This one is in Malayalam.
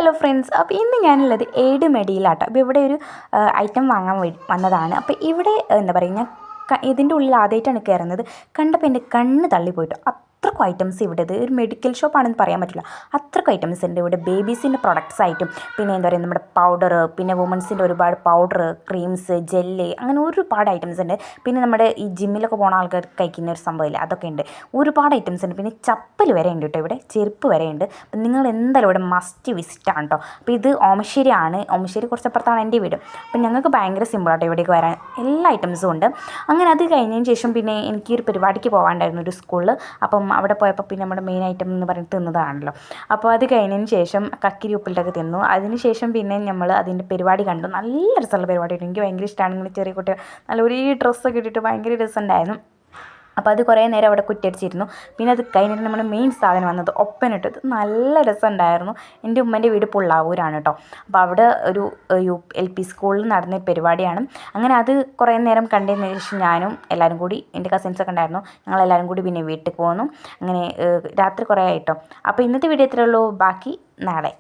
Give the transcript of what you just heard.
ഹലോ ഫ്രണ്ട്സ്, അപ്പോൾ ഇന്ന് ഞാനുള്ളത് ഏട് മെഡിയിലാട്ടോ. അപ്പോൾ ഇവിടെ ഒരു ഐറ്റം വാങ്ങാൻ വന്നതാണ്. അപ്പോൾ ഇവിടെ എന്താ പറയുക, ഞാൻ ഇതിൻ്റെ ഉള്ളിൽ ആദ്യമായിട്ടാണ് കയറുന്നത്. കണ്ടപ്പോൾ എൻ്റെ കണ്ണ് തള്ളിപ്പോയിട്ടു. അത്രക്കും ഐറ്റംസ് ഇവിടെ, ഇത് ഒരു മെഡിക്കൽ ഷോപ്പാണെന്ന് പറയാൻ പറ്റില്ല, അത്രക്കും ഐറ്റംസ് ഉണ്ട് ഇവിടെ. ബേബീസിൻ്റെ പ്രൊഡക്ട്സ് ആയിട്ടും പിന്നെ എന്താ പറയുക, നമ്മുടെ പൗഡർ, പിന്നെ വുമൻസിൻ്റെ ഒരുപാട് പൗഡർ, ക്രീംസ്, ജെല്ല്, അങ്ങനെ ഒരുപാട് ഐറ്റംസ് ഉണ്ട്. പിന്നെ നമ്മുടെ ഈ ജിമ്മിലൊക്കെ പോകുന്ന ആൾക്കാർ കഴിക്കുന്ന ഒരു സംഭവമില്ല, അതൊക്കെ ഉണ്ട്. ഒരുപാട് ഐറ്റംസ് ഉണ്ട്. പിന്നെ ചപ്പൽ വരെ ഉണ്ട് കേട്ടോ ഇവിടെ, ചെരുപ്പ് വരെ ഉണ്ട്. അപ്പം നിങ്ങൾ എന്തായാലും ഇവിടെ മസ്റ്റ് വിസിറ്റ് ആണ് കേട്ടോ. അപ്പോൾ ഇത് ഓമശ്ശേരിയാണ്, ഓമശ്ശേരി കുറച്ചപ്പുറത്താണ് എൻ്റെ വീട്. അപ്പം ഞങ്ങൾക്ക് ഭയങ്കര സിമ്പിളാട്ടോ ഇവിടേക്ക് വരാൻ, എല്ലാ ഐറ്റംസും ഉണ്ട്. അങ്ങനെ അത് കഴിഞ്ഞതിന് ശേഷം പിന്നെ എനിക്കൊരു പരിപാടിക്ക് പോകാണ്ടായിരുന്നു ഒരു സ്കൂളിൽ. അപ്പം അവിടെ പോയപ്പോൾ പിന്നെ നമ്മുടെ മെയിൻ ഐറ്റം എന്ന് പറഞ്ഞിട്ട് തിന്നതാണല്ലോ. അപ്പോൾ അത് കഴിഞ്ഞതിന് ശേഷം കക്കിരി ഉപ്പിലിട്ടൊക്കെ തിന്നു. അതിന് ശേഷം പിന്നെ നമ്മൾ അതിൻ്റെ പരിപാടി കണ്ടു. നല്ല രസമുള്ള പരിപാടിയായിരുന്നു, എനിക്ക് ഭയങ്കര ഇഷ്ടമാണ്. ഇങ്ങനെ ചെറിയ കുട്ടികൾ നല്ല ഒരേ ഡ്രസ്സൊക്കെ ഇട്ടിട്ട് ഭയങ്കര രസമുണ്ടായിരുന്നു. അപ്പോൾ അത് കുറേ നേരം അവിടെ കുറ്റിയടിച്ചിരുന്നു. പിന്നെ അത് കഴിഞ്ഞിട്ട് നമ്മുടെ മെയിൻ സാധനം വന്നത് ഒപ്പനിട്ടത്, നല്ല രസമുണ്ടായിരുന്നു. എൻ്റെ ഉമ്മൻ്റെ വീട് പുള്ളാവൂരാണ് കേട്ടോ. അപ്പോൾ അവിടെ ഒരു LP സ്കൂളിൽ നടന്ന പരിപാടിയാണ്. അങ്ങനെ അത് കുറേ നേരം കണ്ടതിന് ശേഷം ഞാനും എല്ലാവരും കൂടി, എൻ്റെ കസിൻസൊക്കെ ഉണ്ടായിരുന്നു, ഞങ്ങളെല്ലാവരും കൂടി പിന്നെ വീട്ടിൽ പോന്നു. അങ്ങനെ രാത്രി കുറേ ആയിട്ടോ. അപ്പോൾ ഇന്നത്തെ വീഡിയോ ഇത്രയേ ഉള്ളൂ, ബാക്കി നാളെ.